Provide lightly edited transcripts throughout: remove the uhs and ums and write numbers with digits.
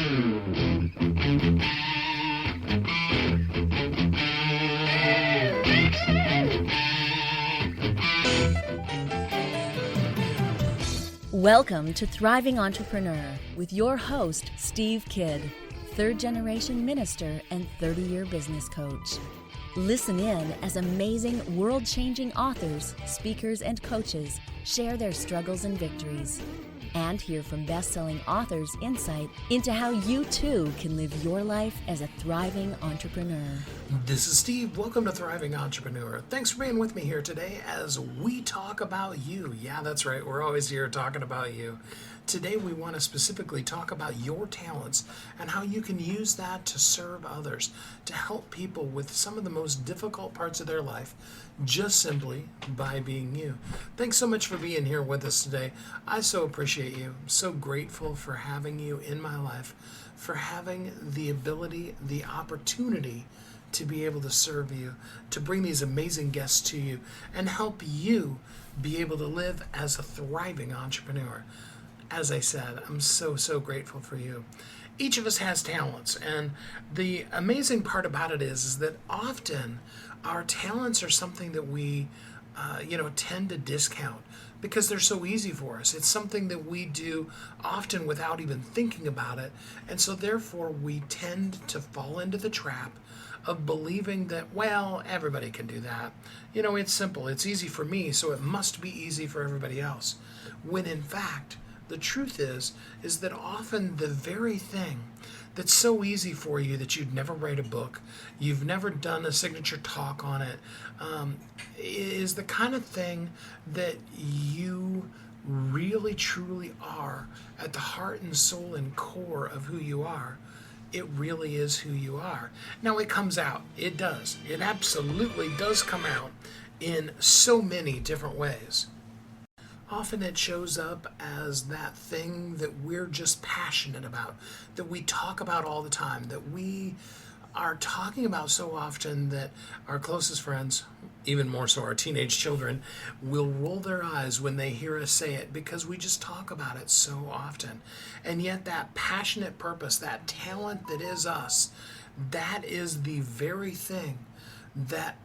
Welcome to Thriving Entrepreneur with your host, Steve Kidd, third-generation minister and 30-year business coach. Listen in as amazing, world-changing authors, speakers, and coaches share their struggles and victories. And hear from best-selling authors' insight into how you too can live your life as a thriving entrepreneur. This is Steve. Welcome to Thriving Entrepreneur. Thanks for being with me here today as we talk about you. Yeah, that's right. We're always here talking about you. Today we want to specifically talk about your talents and how you can use that to serve others, to help people with some of the most difficult parts of their life, just simply by being you. Thanks so much for being here with us today. I so appreciate you. I'm so grateful for having you in my life, for having the ability, the opportunity to be able to serve you, to bring these amazing guests to you, and help you be able to live as a thriving entrepreneur. As I said, I'm so grateful for you. Each of us has talents, and the amazing part about it is that often our talents are something that we tend to discount because they're so easy for us. It's something that we do often without even thinking about it, and so therefore we tend to fall into the trap of believing that, well, everybody can do that. It's simple. It's easy for me, so it must be easy for everybody else. When in fact, the truth is that often the very thing that's so easy for you that you'd never write a book, you've never done a signature talk on it, is the kind of thing that you really truly are at the heart and soul and core of who you are. It really is who you are. Now it comes out. It does. It absolutely does come out in so many different ways. Often it shows up as that thing that we're just passionate about, that we talk about all the time, that we are talking about so often that our closest friends, even more so our teenage children, will roll their eyes when they hear us say it because we just talk about it so often. And yet that passionate purpose, that talent that is us, that is the very thing that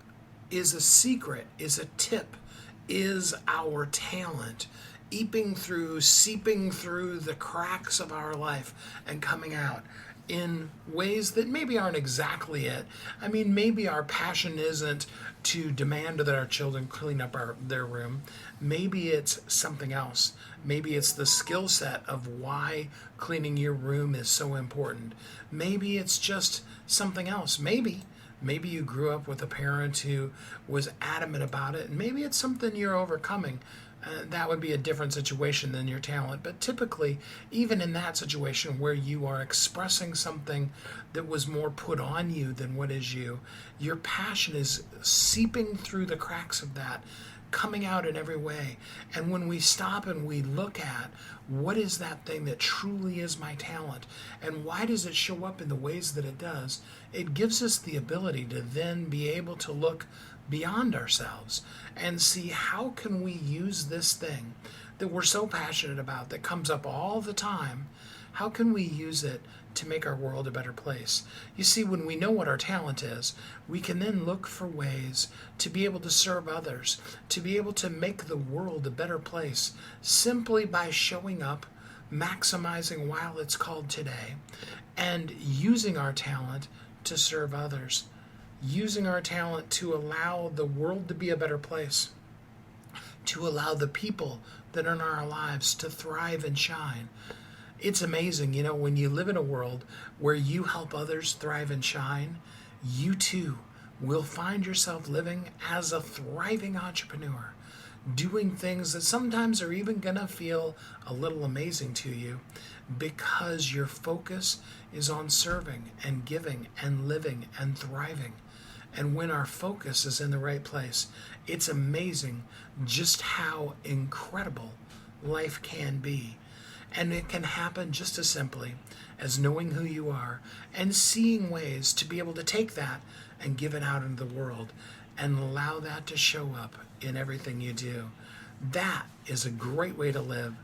is a secret, is a tip, is our talent seeping through the cracks of our life and coming out in ways that maybe aren't exactly it. I mean, maybe our passion isn't to demand that our children clean up their room. Maybe it's something else. Maybe it's the skill set of why cleaning your room is so important. Maybe it's just something else. Maybe you grew up with a parent who was adamant about it, and maybe it's something you're overcoming. That would be a different situation than your talent. But typically, even in that situation where you are expressing something that was more put on you than what is you, your passion is seeping through the cracks of that, coming out in every way. And when we stop and we look at what is that thing that truly is my talent and why does it show up in the ways that it does, it gives us the ability to then be able to look beyond ourselves and see how can we use this thing that we're so passionate about, that comes up all the time, how can we use it to make our world a better place? You see, when we know what our talent is, we can then look for ways to be able to serve others, to be able to make the world a better place, simply by showing up, maximizing while it's called today, and using our talent to serve others, using our talent to allow the world to be a better place, to allow the people that are in our lives to thrive and shine. It's amazing, when you live in a world where you help others thrive and shine, you too will find yourself living as a thriving entrepreneur, doing things that sometimes are even going to feel a little amazing to you because your focus is on serving and giving and living and thriving. And when our focus is in the right place, it's amazing just how incredible life can be. And it can happen just as simply as knowing who you are and seeing ways to be able to take that and give it out into the world and allow that to show up in everything you do. That is a great way to live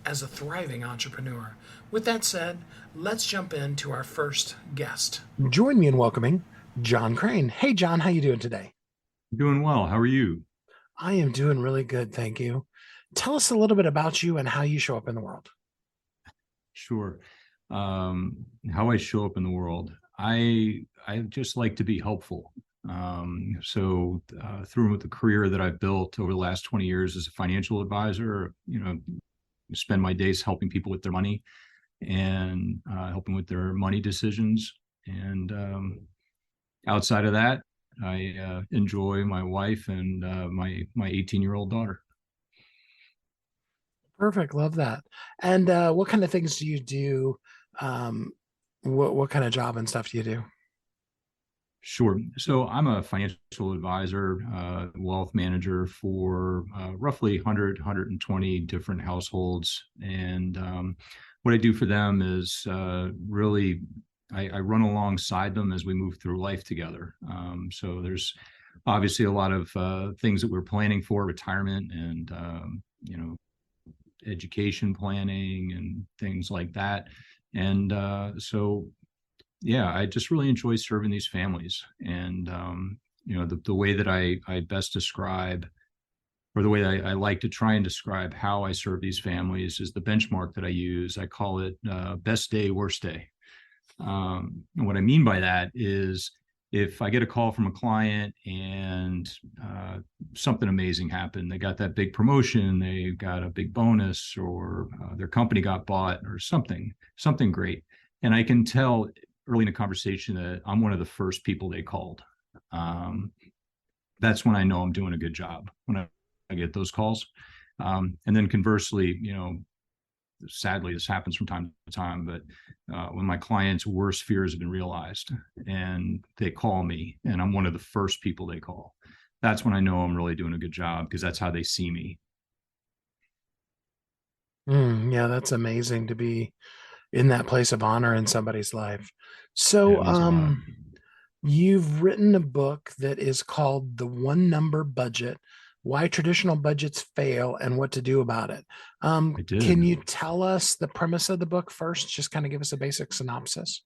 as a thriving entrepreneur. With that said, let's jump into our first guest. Join me in welcoming John Crane. Hey, John, how you doing today? Doing well. How are you? I am doing really good, thank you. Tell us a little bit about you and how you show up in the world. Sure. How I show up in the world. I just like to be helpful. Through the career that I've built over the last 20 years as a financial advisor, spend my days helping people with their money and helping with their money decisions. And outside of that, I enjoy my wife and my 18-year-old daughter. Perfect. Love that. And what kind of things do you do? What kind of job and stuff do you do? Sure. So I'm a financial advisor, wealth manager for roughly 120 different households. And what I do for them is really, I run alongside them as we move through life together. So there's obviously a lot of things that we're planning for, retirement and, education planning and things like that. And I just really enjoy serving these families. And, the way that I best describe, or the way I like to try and describe how I serve these families is the benchmark that I use. I call it best day, worst day. And what I mean by that is if I get a call from a client and something amazing happened, they got that big promotion, they got a big bonus, or their company got bought, or something great. And I can tell early in the conversation that I'm one of the first people they called. That's when I know I'm doing a good job, when I get those calls. And then conversely, sadly, this happens from time to time, but when my clients' worst fears have been realized and they call me and I'm one of the first people they call, that's when I know I'm really doing a good job, because that's how they see me. Yeah, that's amazing to be in that place of honor in somebody's life. So, It means a lot. you've written a book that is called The One Number Budget: Why Traditional Budgets Fail and What to Do About It. I did. Can you tell us the premise of the book first? Just kind of give us a basic synopsis.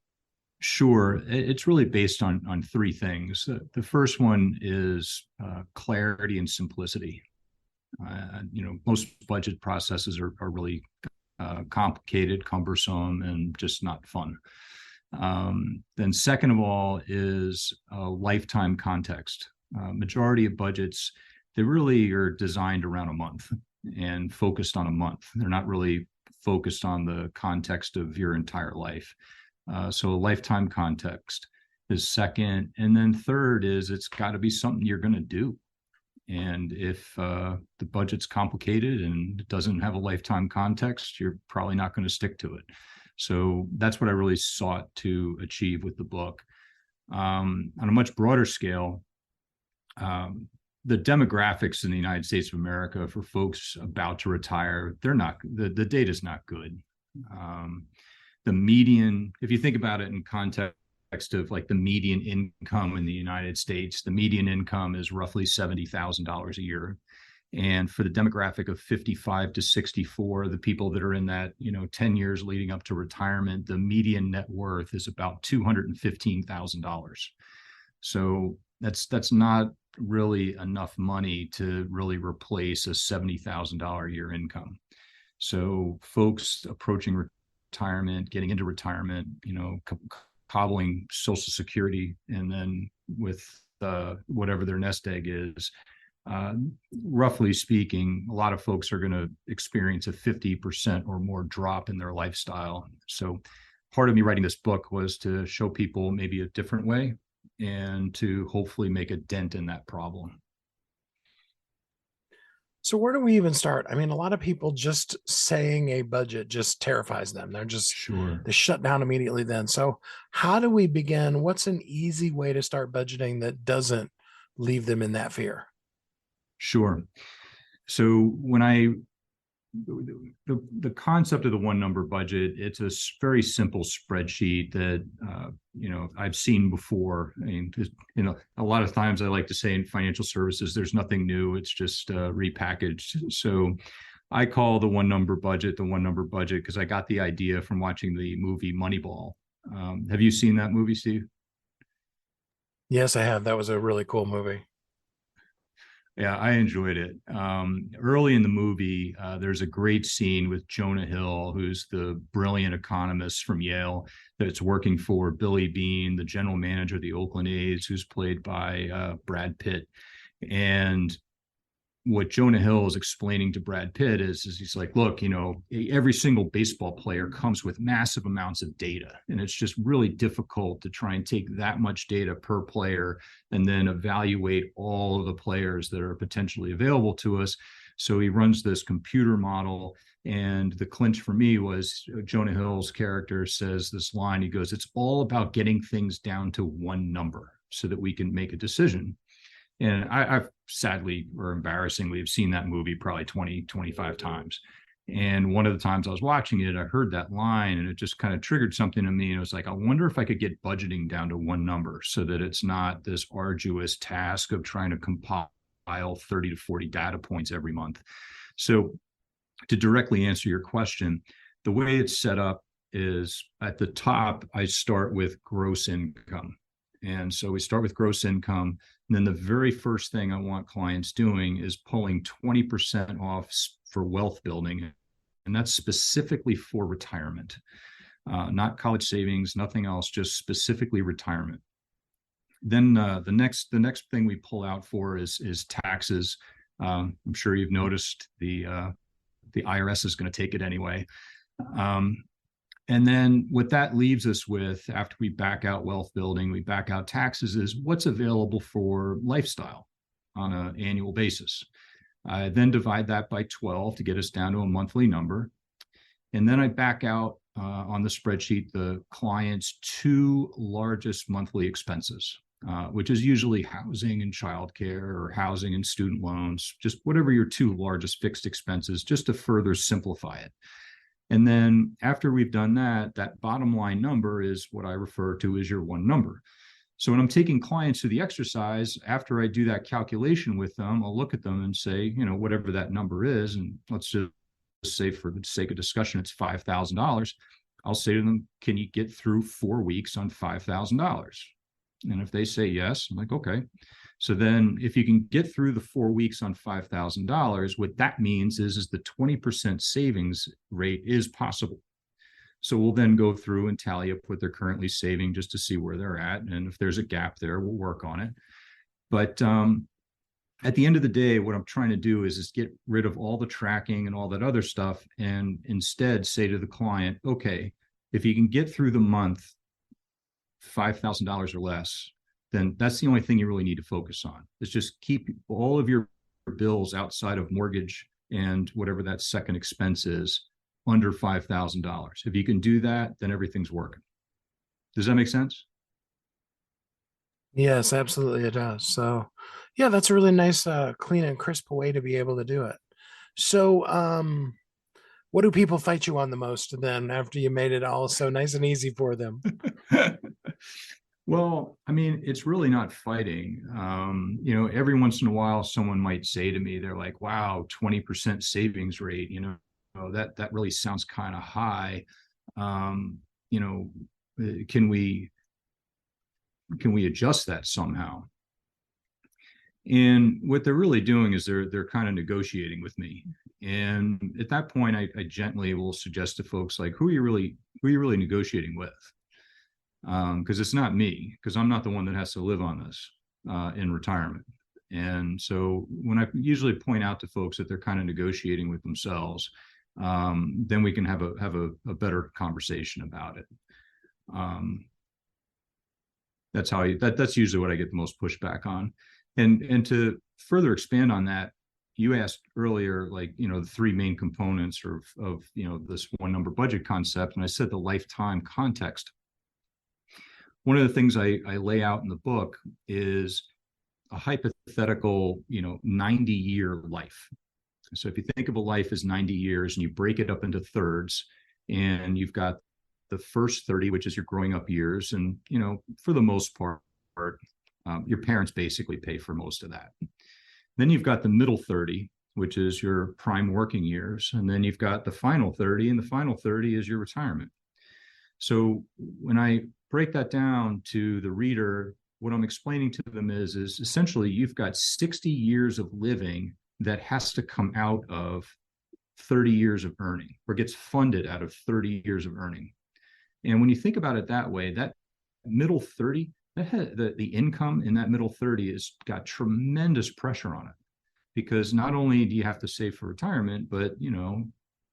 Sure. It's really based on three things. The first one is clarity and simplicity. Most budget processes are really complicated, cumbersome, and just not fun. Then second of all is a lifetime context. Majority of budgets, they really are designed around a month and focused on a month. They're not really focused on the context of your entire life. So a lifetime context is second. And then third is it's got to be something you're going to do. And if the budget's complicated and it doesn't have a lifetime context, you're probably not going to stick to it. So that's what I really sought to achieve with the book. On a much broader scale, the demographics in the United States of America for folks about to retire, the data's not good. The median, if you think about it in context of like the median income in the United States, the median income is roughly $70,000 a year. And for the demographic of 55 to 64, the people that are in that, 10 years leading up to retirement, the median net worth is about $215,000. So that's not really enough money to really replace a $70,000 a year income. So folks approaching retirement, getting into retirement, cobbling Social Security, and then with whatever their nest egg is, roughly speaking, a lot of folks are going to experience a 50% or more drop in their lifestyle. So part of me writing this book was to show people maybe a different way and to hopefully make a dent in that problem. So where do we even start? I mean, a lot of people, just saying a budget just terrifies them. Sure. They shut down immediately then. So how do we begin? What's an easy way to start budgeting that doesn't leave them in that fear? Sure. So when the concept of the one number budget, it's a very simple spreadsheet that I've seen before. I mean, a lot of times I like to say in financial services, there's nothing new. It's just repackaged. So I call the one number budget because I got the idea from watching the movie Moneyball. Have you seen that movie, Steve? Yes, I have. That was a really cool movie. Yeah, I enjoyed it. Early in the movie, there's a great scene with Jonah Hill, who's the brilliant economist from Yale that's working for Billy Beane, the general manager of the Oakland A's, who's played by Brad Pitt. And what Jonah Hill is explaining to Brad Pitt is he's like, look, every single baseball player comes with massive amounts of data, and it's just really difficult to try and take that much data per player and then evaluate all of the players that are potentially available to us. So he runs this computer model. And the clinch for me was Jonah Hill's character says this line. He goes, it's all about getting things down to one number so that we can make a decision. And I've sadly or embarrassingly have seen that movie probably 20, 25 times. And one of the times I was watching it, I heard that line and it just kind of triggered something in me. And it was like, I wonder if I could get budgeting down to one number so that it's not this arduous task of trying to compile 30 to 40 data points every month. So to directly answer your question, the way it's set up is at the top, I start with gross income. And so we start with gross income. And then the very first thing I want clients doing is pulling 20% off for wealth building. And that's specifically for retirement, not college savings, nothing else, just specifically retirement. Then the next thing we pull out for is taxes. I'm sure you've noticed the IRS is going to take it anyway. And then what that leaves us with after we back out wealth building, we back out taxes is what's available for lifestyle on an annual basis. I then divide that by 12 to get us down to a monthly number. And then I back out on the spreadsheet the client's two largest monthly expenses, which is usually housing and childcare or housing and student loans, just whatever your two largest fixed expenses, just to further simplify it. And then after we've done that, that bottom line number is what I refer to as your one number. So when I'm taking clients through the exercise, after I do that calculation with them, I'll look at them and say, whatever that number is, and let's just say for the sake of discussion, it's $5,000. I'll say to them, can you get through 4 weeks on $5,000? And if they say yes, I'm like, okay. So then if you can get through the 4 weeks on $5,000, what that means is the 20% savings rate is possible. So we'll then go through and tally up what they're currently saving just to see where they're at. And if there's a gap there, we'll work on it. But at the end of the day, what I'm trying to do is get rid of all the tracking and all that other stuff and instead say to the client, okay, if you can get through the month $5,000 or less, then that's the only thing you really need to focus on. Is just keep all of your bills outside of mortgage and whatever that second expense is under $5,000. If you can do that, then everything's working. Does that make sense? Yes, absolutely it does. So yeah, that's a really nice, clean and crisp way to be able to do it. So what do people fight you on the most then after you made it all so nice and easy for them? Well, I mean, it's really not fighting. Every once in a while, someone might say to me, they're like, wow, 20% savings rate, that really sounds kind of high. Can we adjust that somehow? And what they're really doing is they're kind of negotiating with me. And at that point, I gently will suggest to folks like, who are you really negotiating with? Because it's not me, because I'm not the one that has to live on this in retirement. And so when I usually point out to folks that they're kind of negotiating with themselves, then we can have a better conversation about it. That's usually what I get the most pushback on. And to further expand on that, you asked earlier, the three main components of this one number budget concept, and I said the lifetime context. One of the things I lay out in the book is a hypothetical, 90-year life. So if you think of a life as 90 years and you break it up into thirds, and you've got the first 30, which is your growing up years, and for the most part, your parents basically pay for most of that. Then you've got the middle 30, which is your prime working years. And then you've got the final 30, and the final 30 is your retirement. So when I break that down to the reader, what I'm explaining to them is essentially you've got 60 years of living that has to come out of 30 years of earning, or gets funded out of 30 years of earning. And when you think about it that way, that middle 30, the income in that middle 30 has got tremendous pressure on it, because not only do you have to save for retirement, but,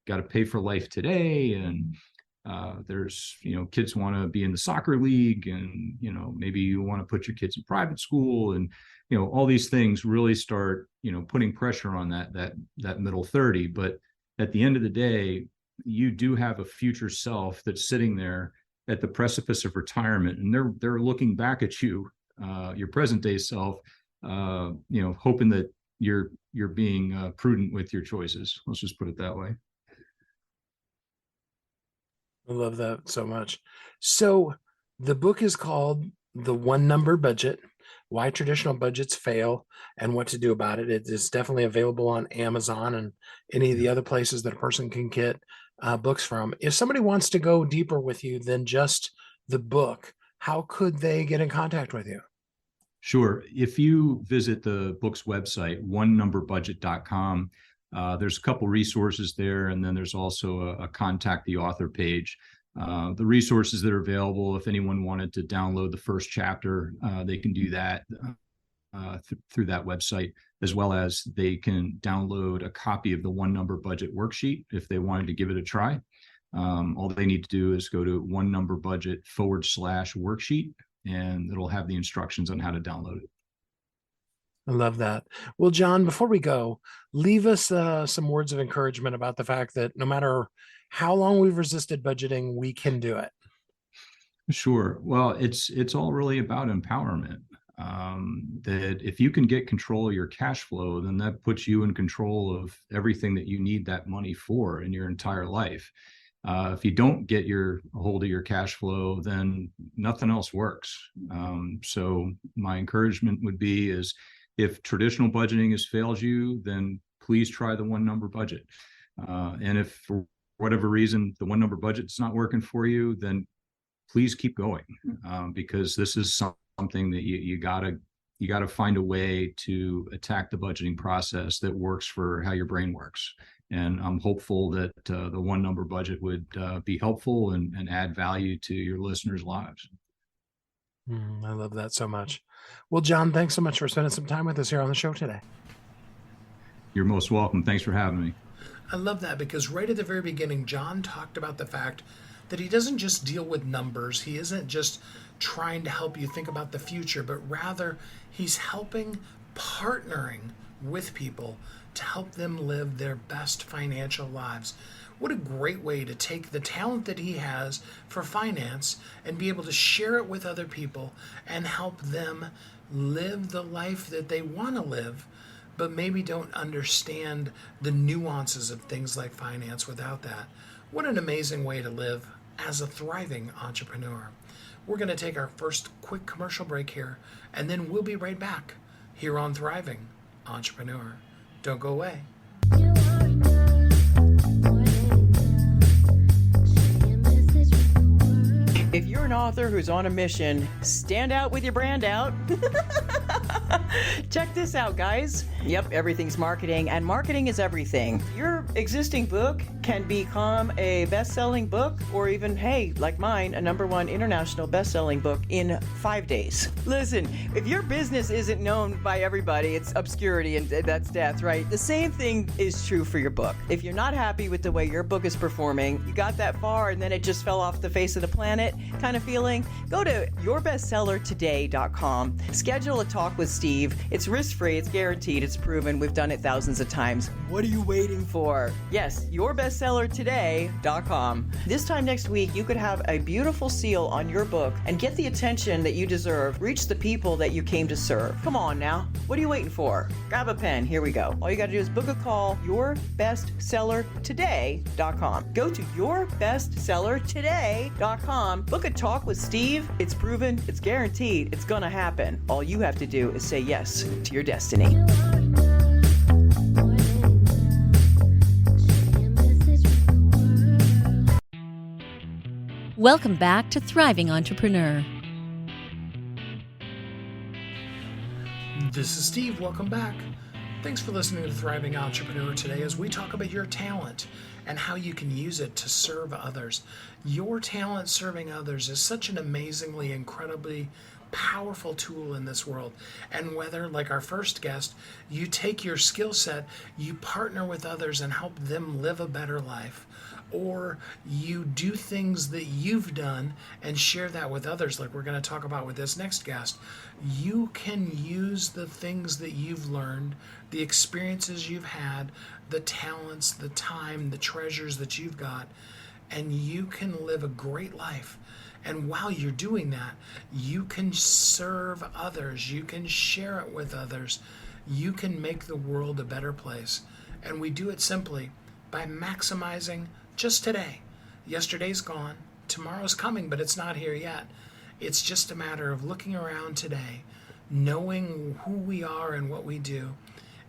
got to pay for life today. And there's, kids want to be in the soccer league, and, maybe you want to put your kids in private school, and, all these things really start, putting pressure on that middle 30. But at the end of the day, you do have a future self that's sitting there at the precipice of retirement, and they're looking back at you, your present day self, hoping that you're being prudent with your choices. Let's just put it that way. I love that so much. So the book is called The One Number Budget: Why Traditional Budgets Fail and What to Do About It. It is definitely available on Amazon and any of the other places that a person can get books from. If somebody wants to go deeper with you than just the book, how could they get in contact with you? Sure. If you visit the book's website, onenumberbudget.com, there's a couple resources there, and then there's also a contact the author page. The resources that are available, if anyone wanted to download the first chapter, they can do that through that website, as well as they can download a copy of the One Number Budget worksheet if they wanted to give it a try. All they need to do is go to onenumberbudget/worksheet, and it'll have the instructions on how to download it. I love that. Well, John, before we go, leave us some words of encouragement about the fact that no matter how long we've resisted budgeting, we can do it. Sure. Well, it's all really about empowerment. That if you can get control of your cash flow, then that puts you in control of everything that you need that money for in your entire life. If you don't get a hold of your cash flow, then nothing else works. So my encouragement would be is, if traditional budgeting has failed you, then please try the One Number Budget. And if for whatever reason the One Number Budget is not working for you, then please keep going, because this is something that you gotta find a way to attack the budgeting process that works for how your brain works. And I'm hopeful that the One Number Budget would be helpful and add value to your listeners' lives. I love that so much. Well, John, thanks so much for spending some time with us here on the show today. You're most welcome. Thanks for having me. I love that, because right at the very beginning, John talked about the fact that he doesn't just deal with numbers. He isn't just trying to help you think about the future, but rather he's partnering with people to help them live their best financial lives. What a great way to take the talent that he has for finance and be able to share it with other people and help them live the life that they want to live, but maybe don't understand the nuances of things like finance without that. What an amazing way to live as a thriving entrepreneur. We're going to take our first quick commercial break here, and then we'll be right back here on Thriving Entrepreneur. Don't go away. If you're an author who's on a mission, stand out with your brand out. Check this out, guys. Yep, everything's marketing, and marketing is everything. Your existing book can become a best-selling book, or even, hey, like mine, a #1 international best-selling book in 5 days. Listen, if your business isn't known by everybody, it's obscurity, and that's death, right? The same thing is true for your book. If you're not happy with the way your book is performing, you got that far and then it just fell off the face of the planet kind of feeling, go to yourbestsellertoday.com. Schedule a talk with Steve. It's risk-free, it's guaranteed, it's proven. We've done it thousands of times. What are you waiting for? Yes, yourbestsellertoday.com. This time next week, you could have a beautiful seal on your book and get the attention that you deserve. Reach the people that you came to serve. Come on now. What are you waiting for? Grab a pen. Here we go. All you got to do is book a call, yourbestsellertoday.com. Go to yourbestsellertoday.com. Book a talk with Steve. It's proven, it's guaranteed, it's gonna happen. All you have to do is say yes to your destiny. Welcome back to Thriving Entrepreneur. This is Steve. Welcome back. Thanks for listening to Thriving Entrepreneur today as we talk about your talent and how you can use it to serve others. Your talent serving others is such an amazingly, incredibly powerful tool in this world. And whether, like our first guest, you take your skill set, you partner with others and help them live a better life, or you do things that you've done and share that with others, like we're going to talk about with this next guest, you can use the things that you've learned, the experiences you've had, the talents, the time, the treasures that you've got, and you can live a great life. And while you're doing that, you can serve others, you can share it with others, you can make the world a better place. And we do it simply by maximizing just today. Yesterday's gone, tomorrow's coming, but it's not here yet. It's just a matter of looking around today, knowing who we are and what we do,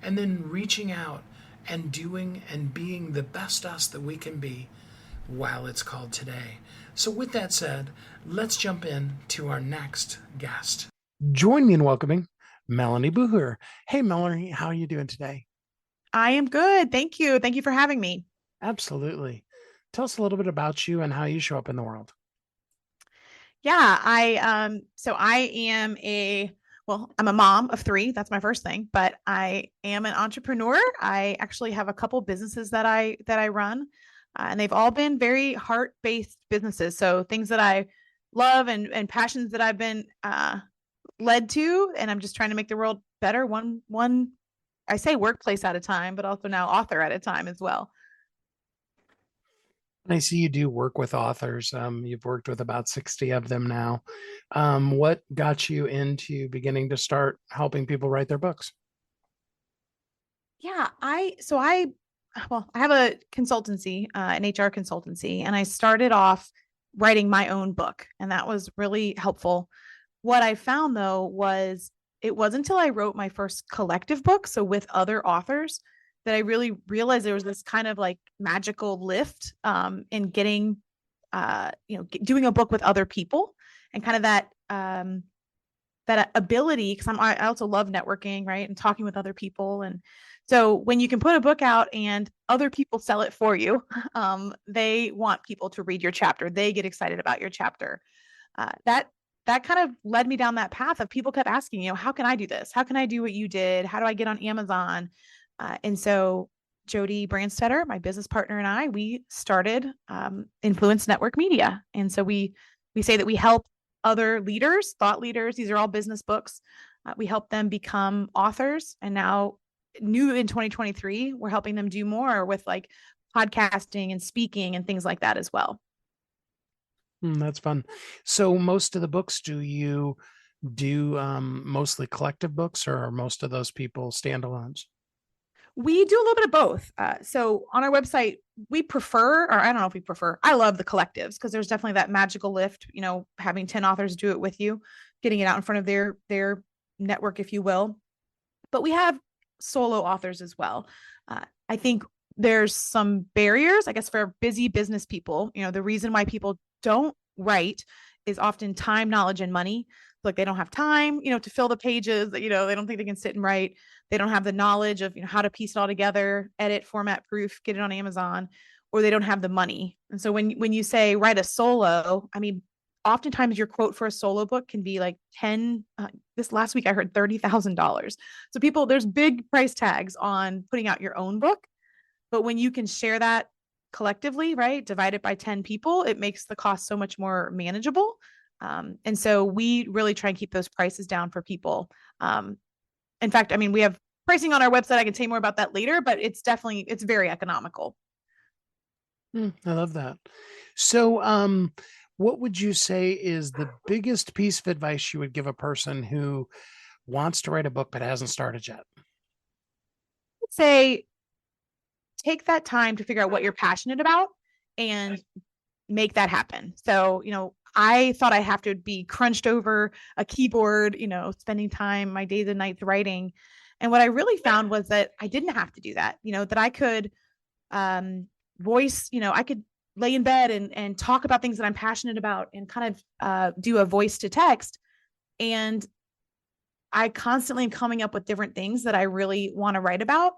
and then reaching out and doing and being the best us that we can be while it's called today. So with that said, let's jump in to our next guest. Join me in welcoming Melanie Booher. Hey, Melanie, how are you doing today? I am good. Thank you. Thank you for having me. Absolutely. Tell us a little bit about you and how you show up in the world. Yeah, I'm a mom of 3. That's my first thing, but I am an entrepreneur. I actually have a couple businesses that I run, and they've all been very heart-based businesses. So things that I love and passions that I've been led to, and I'm just trying to make the world better, one I say workplace at a time, but also now author at a time as well. I see you do work with authors. You've worked with about 60 of them now. What got you into beginning to start helping people write their books? Yeah, I have a consultancy, an HR consultancy, and I started off writing my own book, and that was really helpful. What I found though was it wasn't until I wrote my first collective book, so with other authors, that I really realized there was this kind of like magical lift in getting, doing a book with other people, and kind of that ability, because I also love networking, right, and talking with other people. And so when you can put a book out and other people sell it for you, they want people to read your chapter. They get excited about your chapter. That kind of led me down that path of people kept asking, how can I do this? How can I do what you did? How do I get on Amazon? And so Jody Brandstetter, my business partner, and I, we started Influence Network Media. And so we say that we help other leaders, thought leaders, these are all business books. We help them become authors. And now new in 2023, we're helping them do more with like podcasting and speaking and things like that as well. That's fun. So most of the books, do you do mostly collective books, or are most of those people standalones? We do a little bit of both. So on our website, we prefer, or I don't know if we prefer, I love the collectives because there's definitely that magical lift, having 10 authors do it with you, getting it out in front of their network, if you will. But we have solo authors as well. I think there's some barriers, I guess, for busy business people. The reason why people don't write is often time, knowledge, and money. Like they don't have time, to fill the pages, they don't think they can sit and write. They don't have the knowledge of, how to piece it all together, edit, format, proof, get it on Amazon, or they don't have the money. And so when you say write a solo, oftentimes your quote for a solo book can be like this last week I heard $30,000. So there's big price tags on putting out your own book, but when you can share that collectively, right, divide it by 10 people, it makes the cost so much more manageable. And so we really try and keep those prices down for people. In fact, we have pricing on our website. I can tell you more about that later, but it's very economical. I love that. So, what would you say is the biggest piece of advice you would give a person who wants to write a book but hasn't started yet? I'd say take that time to figure out what you're passionate about and make that happen. So, I thought I have to be crunched over a keyboard, spending time, my days and nights writing. And what I really found was that I didn't have to do that, that I could voice, I could lay in bed and talk about things that I'm passionate about and kind of do a voice to text. And I constantly am coming up with different things that I really want to write about.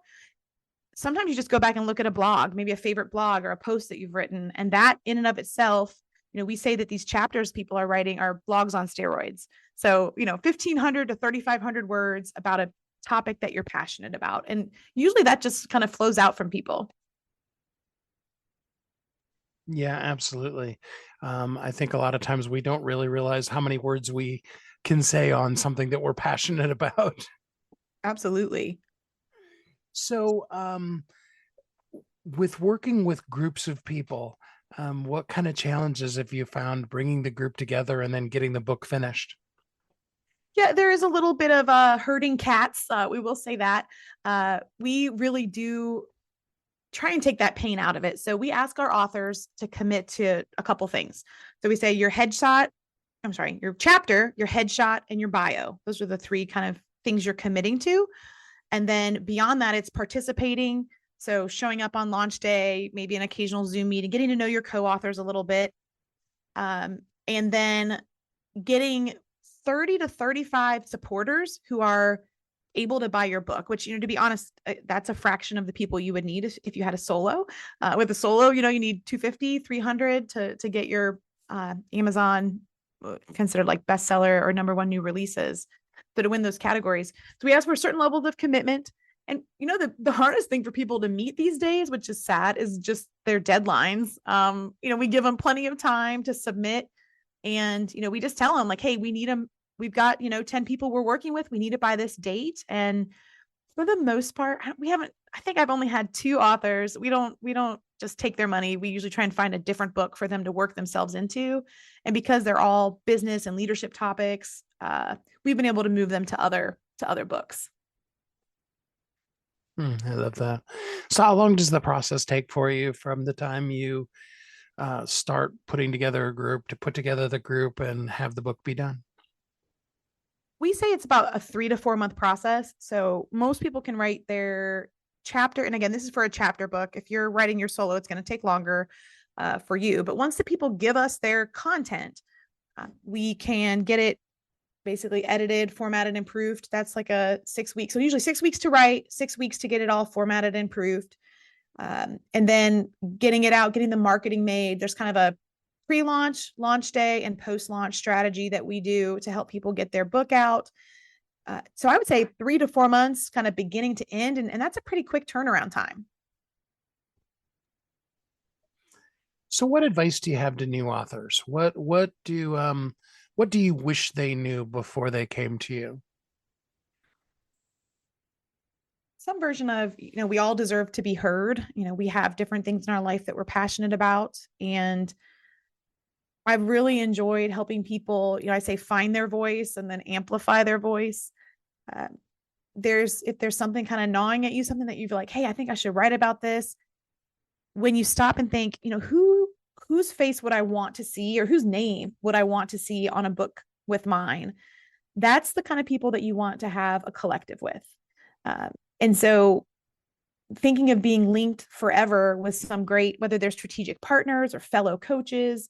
Sometimes you just go back and look at a blog, maybe a favorite blog or a post that you've written. And that in and of itself, we say that these chapters people are writing are blogs on steroids. So, 1,500 to 3,500 words about a topic that you're passionate about. And usually that just kind of flows out from people. Yeah, absolutely. I think a lot of times we don't really realize how many words we can say on something that we're passionate about. Absolutely. So, with working with groups of people, what kind of challenges have you found bringing the group together and then getting the book finished? Yeah, there is a little bit of herding cats. We will say that. We really do try and take that pain out of it. So we ask our authors to commit to a couple things. So we say your chapter, your headshot, and your bio. Those are the three kind of things you're committing to. And then beyond that, it's participating. So showing up on launch day, maybe an occasional Zoom meeting, getting to know your co-authors a little bit. And then getting 30 to 35 supporters who are able to buy your book, which, to be honest, that's a fraction of the people you would need if you had a solo. With a solo, you need 250, 300 to get your Amazon considered like bestseller or number one new releases. So to win those categories. So we ask for certain levels of commitment. And, the hardest thing for people to meet these days, which is sad, is just their deadlines. We give them plenty of time to submit. And, we just tell them like, hey, we need them. We've got, 10 people we're working with. We need it by this date. And for the most part, I think I've only had 2 authors. We don't just take their money. We usually try and find a different book for them to work themselves into. And because they're all business and leadership topics, we've been able to move them to other books. I love that. So how long does the process take for you from the time you start putting together a group to put together the group and have the book be done? We say it's about a 3 to 4 month process. So most people can write their chapter. And again, this is for a chapter book. If you're writing your solo, it's going to take longer for you. But once the people give us their content, we can get it basically edited, formatted, and proofed. That's like a 6 weeks. So usually 6 weeks to write, 6 weeks to get it all formatted and proofed. And then getting it out, getting the marketing made. There's kind of a pre-launch, launch day, and post-launch strategy that we do to help people get their book out. So I would say 3 to 4 months, kind of beginning to end. And that's a pretty quick turnaround time. So what advice do you have to new authors? What do you wish they knew before they came to you? Some version of, we all deserve to be heard. We have different things in our life that we're passionate about. And I've really enjoyed helping people, I say find their voice and then amplify their voice. If there's something kind of gnawing at you, something that you feel like, hey, I think I should write about this. When you stop and think, whose face would I want to see, or whose name would I want to see on a book with mine? That's the kind of people that you want to have a collective with. And so thinking of being linked forever with some great, whether they're strategic partners or fellow coaches,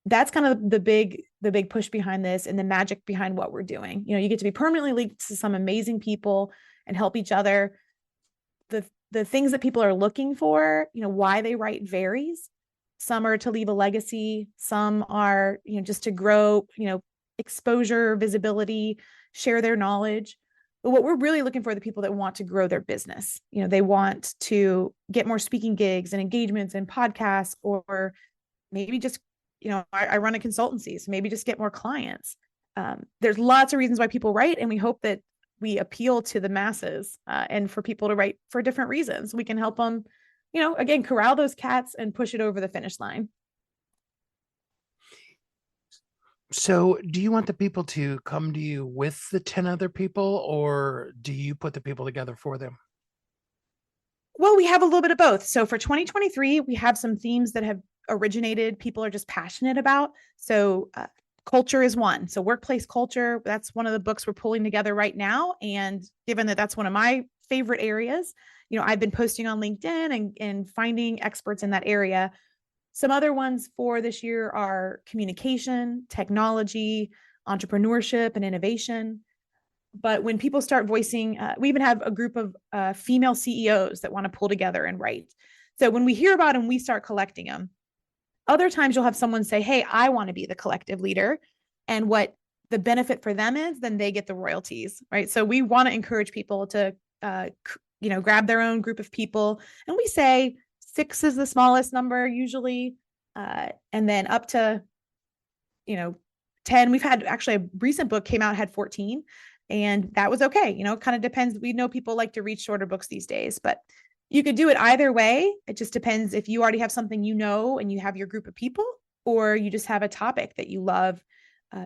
that's kind of the big push behind this and the magic behind what we're doing. You get to be permanently linked to some amazing people and help each other. The things that people are looking for, why they write varies. Some are to leave a legacy. Some are, just to grow, exposure, visibility, share their knowledge. But what we're really looking for are the people that want to grow their business. They want to get more speaking gigs and engagements and podcasts, or maybe just, I run a consultancy, so maybe just get more clients. There's lots of reasons why people write, and we hope that we appeal to the masses and for people to write for different reasons. We can help them, again, corral those cats and push it over the finish line. So do you want the people to come to you with the 10 other people, or do you put the people together for them? Well, we have a little bit of both. So for 2023, we have some themes that have originated, people are just passionate about. So culture is one. So workplace culture, that's one of the books we're pulling together right now. And given that that's one of my favorite areas, I've been posting on LinkedIn and finding experts in that area. Some other ones for this year are communication, technology, entrepreneurship, and innovation. But when people start voicing, we even have a group of female CEOs that want to pull together and write. So when we hear about them, we start collecting them. Other times you'll have someone say, hey, I want to be the collective leader. And what the benefit for them is, then they get the royalties, right? So we want to encourage people to, grab their own group of people. And we say 6 is the smallest number usually. And then up to, 10. We've had actually a recent book came out, had 14. And that was okay. It kind of depends. We know people like to read shorter books these days, but you could do it either way. It just depends if you already have something and you have your group of people, or you just have a topic that you love.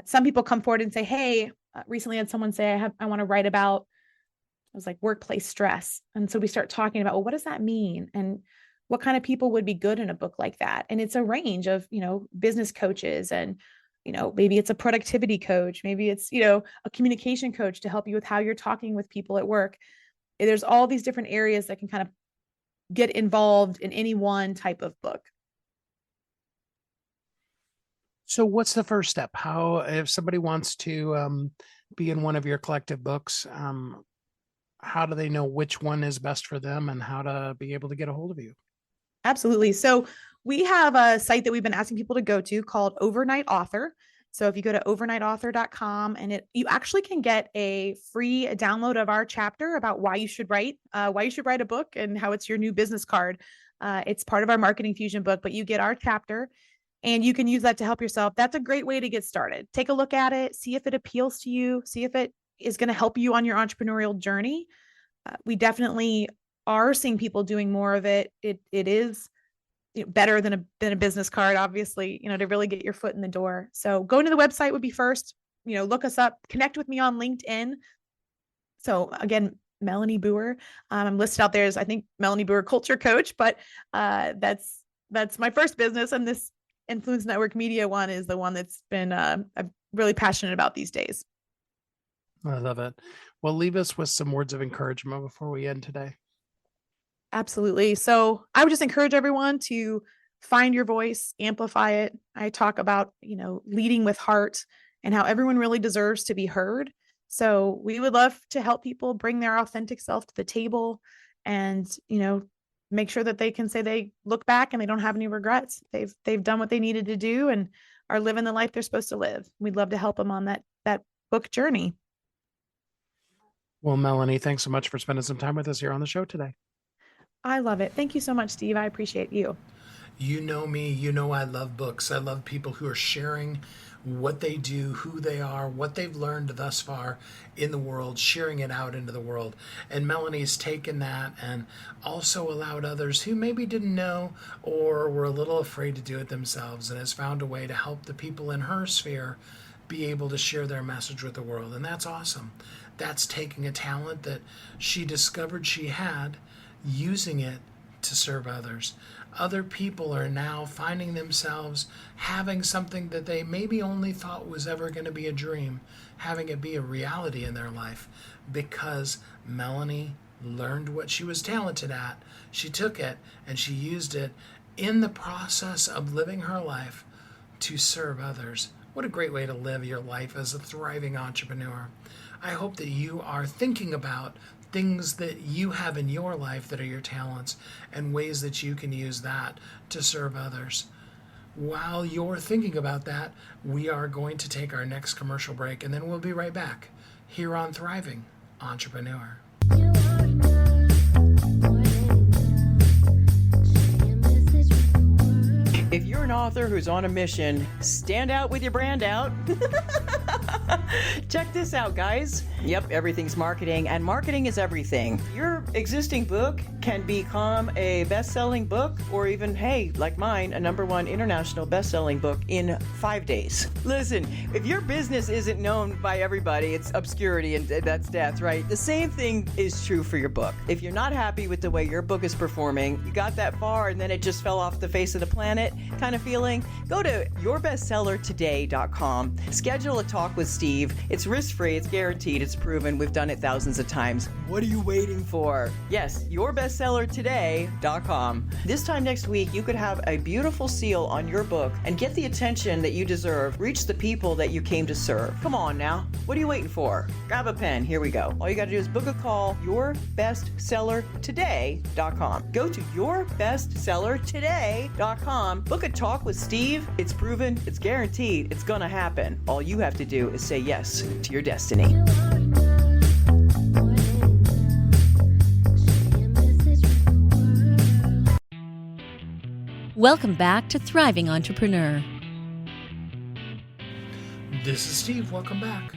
Some people come forward and say, hey, recently I had someone say, I want to write about, it was like workplace stress. And so we start talking about, well, what does that mean? And what kind of people would be good in a book like that? And it's a range of, business coaches and, maybe it's a productivity coach. Maybe it's, a communication coach to help you with how you're talking with people at work. There's all these different areas that can kind of get involved in any one type of book. So what's the first step? How, if somebody wants to be in one of your collective books, how do they know which one is best for them and how to be able to get a hold of you? Absolutely. So we have a site that we've been asking people to go to called Overnight Author. So if you go to overnightauthor.com, and you actually can get a free download of our chapter about why you should write a book and how it's your new business card. It's part of our Marketing Fusion book, but you get our chapter and you can use that to help yourself. That's a great way to get started. Take a look at it, see if it appeals to you, see if it is going to help you on your entrepreneurial journey. We definitely are seeing people doing more of it. It is better than a business card, obviously, to really get your foot in the door. So going to the website would be first, look us up, connect with me on LinkedIn. So again, Melanie Boer, I'm listed out there as, I think, Melanie Boer Culture Coach, but that's my first business. And this Influence Network Media one is the one that's been I'm really passionate about these days. I love it. Well, leave us with some words of encouragement before we end today. Absolutely. So I would just encourage everyone to find your voice, amplify it. I talk about, leading with heart and how everyone really deserves to be heard. So we would love to help people bring their authentic self to the table and, make sure that they can say they look back and they don't have any regrets. They've done what they needed to do and are living the life they're supposed to live. We'd love to help them on that book journey. Well, Melanie, thanks so much for spending some time with us here on the show today. I love it. Thank you so much, Steve. I appreciate you. You know me, I love books. I love people who are sharing what they do, who they are, what they've learned thus far in the world, sharing it out into the world. And Melanie's taken that and also allowed others who maybe didn't know or were a little afraid to do it themselves, and has found a way to help the people in her sphere be able to share their message with the world. And that's awesome. That's taking a talent that she discovered she had, using it to serve others. Other people are now finding themselves having something that they maybe only thought was ever going to be a dream, having it be a reality in their life, because Melanie learned what she was talented at. She took it and she used it in the process of living her life to serve others. What a great way to live your life as a thriving entrepreneur. I hope that you are thinking about things that you have in your life that are your talents and ways that you can use that to serve others. While you're thinking about that, we are going to take our next commercial break, and then we'll be right back here on Thriving Entrepreneur. If you're an author who's on a mission, stand out with your brand out. Check this out, guys. Yep, everything's marketing, and marketing is everything. Your existing book can become a best-selling book, or even, hey, like mine, a #1 international best-selling book in 5 days. Listen, if your business isn't known by everybody, it's obscurity, and that's death, right? The same thing is true for your book. If you're not happy with the way your book is performing, you got that far and then it just fell off the face of the planet kind of feeling, go to yourbestsellertoday.com, schedule a talk with Steve. It's risk-free, it's guaranteed, it's proven. We've done it thousands of times. What are you waiting for? Yes, yourbestsellertoday.com. This time next week, you could have a beautiful seal on your book and get the attention that you deserve. Reach the people that you came to serve. Come on now. What are you waiting for? Grab a pen. Here we go. All you got to do is book a call. Yourbestsellertoday.com. Go to yourbestsellertoday.com. Book a talk with Steve. It's proven. It's guaranteed. It's going to happen. All you have to do is say yes to your destiny. Welcome back to Thriving Entrepreneur. This is Steve. Welcome back.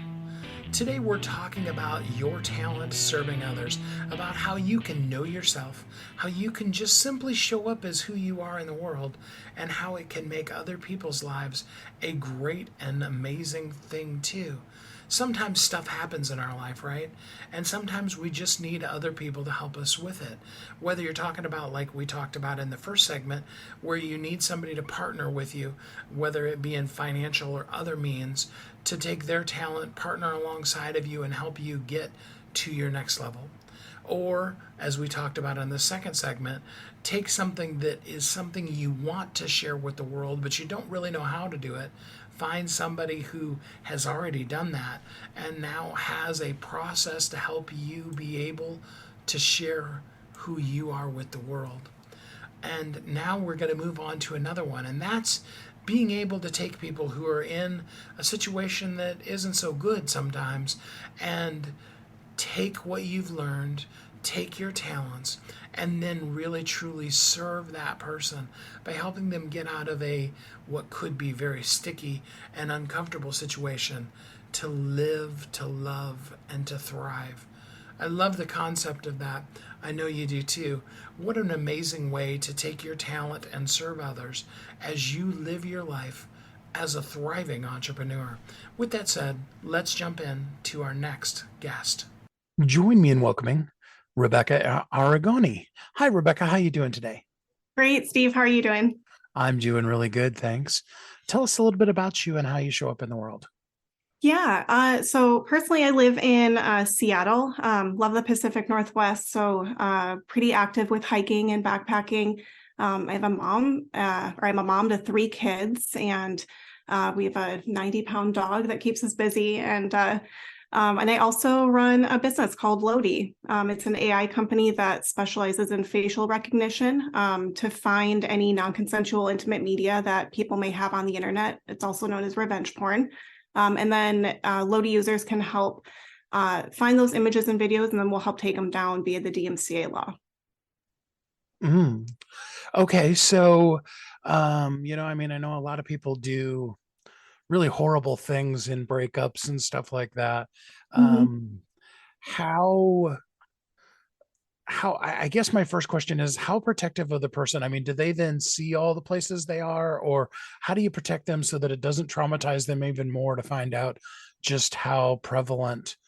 Today we're talking about your talent serving others, about how you can know yourself, how you can just simply show up as who you are in the world, and how it can make other people's lives a great and amazing thing too. Sometimes stuff happens in our life, right? And sometimes we just need other people to help us with it. Whether you're talking about, like we talked about in the first segment, where you need somebody to partner with you, whether it be in financial or other means, to take their talent, partner alongside of you and help you get to your next level. Or, as we talked about in the second segment, take something that is something you want to share with the world, but you don't really know how to do it. Find somebody who has already done that and now has a process to help you be able to share who you are with the world. And now we're going to move on to another one, and that's being able to take people who are in a situation that isn't so good sometimes and take what you've learned, take your talents, and then really truly serve that person by helping them get out of what could be very sticky and uncomfortable situation to live, to love, and to thrive. I love the concept of that. I know you do too. What an amazing way to take your talent and serve others as you live your life as a thriving entrepreneur. With that said, let's jump in to our next guest. Join me in welcoming Rebekah Aragoni. Hi, Rebekah. How are you doing today? Great, Steve. How are you doing? I'm doing really good, thanks. Tell us a little bit about you and how you show up in the world. Yeah. So personally, I live in Seattle. Love the Pacific Northwest. So pretty active with hiking and backpacking. I have a mom, or I'm a mom to 3 kids, and we have a 90-pound dog that keeps us busy. And I also run a business called Lodi. It's an AI company that specializes in facial recognition to find any non-consensual intimate media that people may have on the internet. It's also known as revenge porn. And then Lodi users can help find those images and videos, and then we'll help take them down via the DMCA law. Okay, so, I know a lot of people do really horrible things in breakups and stuff like that. I guess my first question is, how protective of the person? I mean, do they then see all the places they are, or how do you protect them so that it doesn't traumatize them even more to find out just how prevalent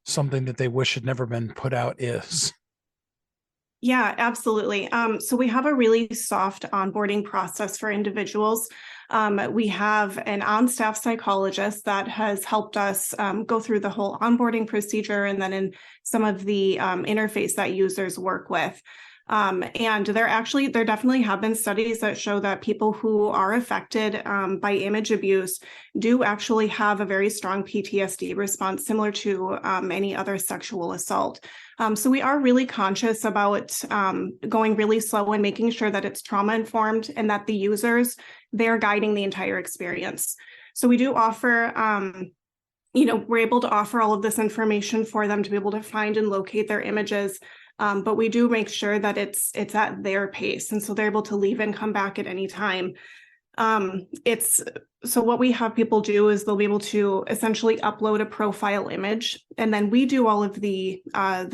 something that they wish had never been put out is? Yeah, absolutely. So we have a really soft onboarding process for individuals. We have an on-staff psychologist that has helped us go through the whole onboarding procedure, and then in some of the interface that users work with. And there definitely have been studies that show that people who are affected by image abuse do actually have a very strong PTSD response, similar to any other sexual assault. So we are really conscious about going really slow and making sure that it's trauma informed and that the users, they're guiding the entire experience. So we do offer, we're able to offer all of this information for them to be able to find and locate their images. But we do make sure that it's at their pace. And so they're able to leave and come back at any time. So what we have people do is they'll be able to essentially upload a profile image, and then we do all of the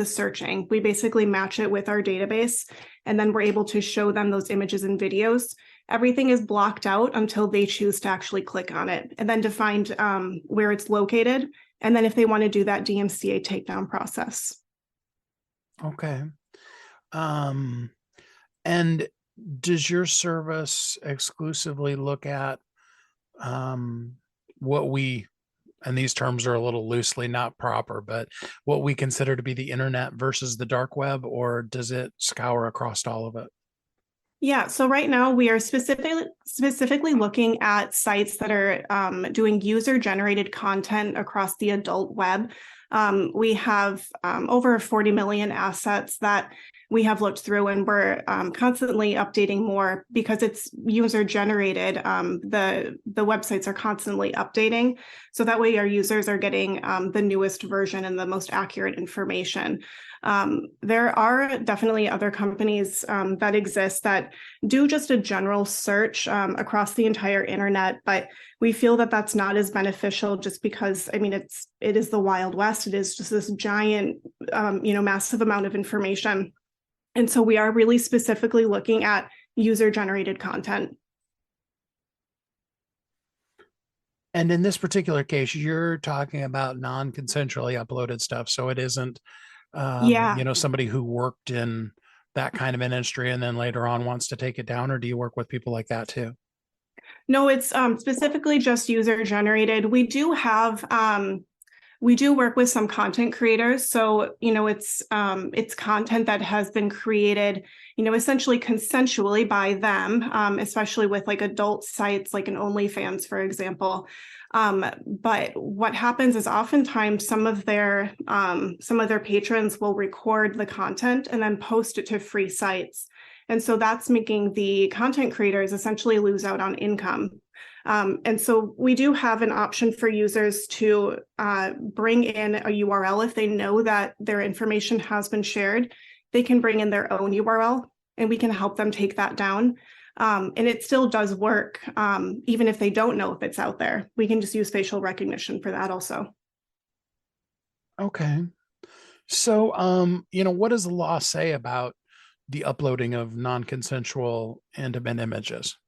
searching. We basically match it with our database, and then we're able to show them those images and videos. Everything is blocked out until they choose to actually click on it, and then to find where it's located, and then if they want to do that DMCA takedown process. Okay. And does your service exclusively look at what we and these terms are a little loosely not proper, but what we consider to be the internet versus the dark web, or does it scour across all of it? Yeah, so right now we are specifically looking at sites that are doing user-generated content across the adult web. We have over 40 million assets that we have looked through, and we're constantly updating more because it's user-generated. The websites are constantly updating, so that way our users are getting the newest version and the most accurate information. There are definitely other companies that exist that do just a general search across the entire internet, but we feel that that's not as beneficial just because, I mean, it is the Wild West. It is just this giant, massive amount of information. And so we are really specifically looking at user-generated content. And in this particular case, you're talking about non-consensually uploaded stuff. So it isn't, somebody who worked in that kind of industry and then later on wants to take it down, or do you work with people like that too? No, it's specifically just user-generated. We do work with some content creators. So, it's content that has been created, essentially consensually by them, especially with like adult sites like an OnlyFans, for example. But what happens is oftentimes some of their patrons will record the content and then post it to free sites. And so that's making the content creators essentially lose out on income. And so we do have an option for users to bring in a URL if they know that their information has been shared. They can bring in their own URL and we can help them take that down. And it still does work, even if they don't know if it's out there. We can just use facial recognition for that also. Okay. So, what does the law say about the uploading of non-consensual intimate images?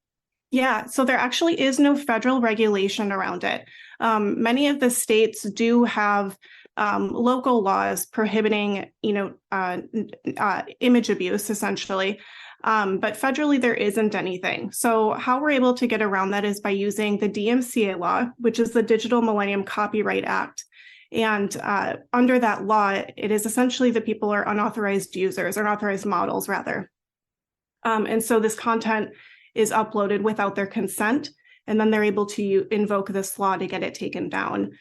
Yeah, so there actually is no federal regulation around it. Many of the states do have local laws prohibiting, image abuse, essentially. But federally, there isn't anything. So how we're able to get around that is by using the DMCA law, which is the Digital Millennium Copyright Act. And under that law, it is essentially the people are unauthorized users, or unauthorized models, rather. And so this content is uploaded without their consent, and then they're able to invoke this law to get it taken down.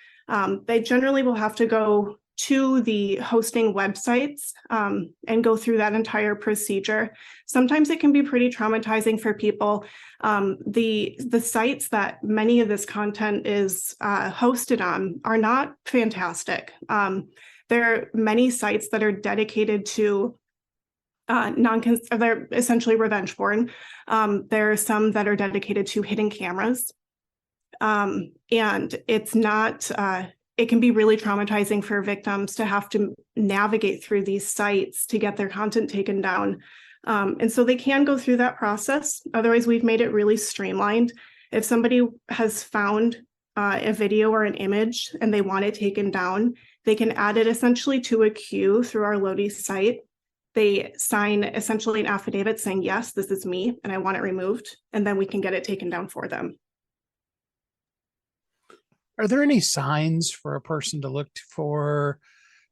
They generally will have to go to the hosting websites and go through that entire procedure. Sometimes it can be pretty traumatizing for people. The sites that many of this content is hosted on are not fantastic. There are many sites that are dedicated to they're essentially revenge porn. There are some that are dedicated to hidden cameras. And it's not, it can be really traumatizing for victims to have to navigate through these sites to get their content taken down. And so they can go through that process. Otherwise, we've made it really streamlined. If somebody has found a video or an image and they want it taken down, they can add it essentially to a queue through our Lodi site. They sign essentially an affidavit saying, yes, this is me and I want it removed, and then we can get it taken down for them. Are there any signs for a person to look for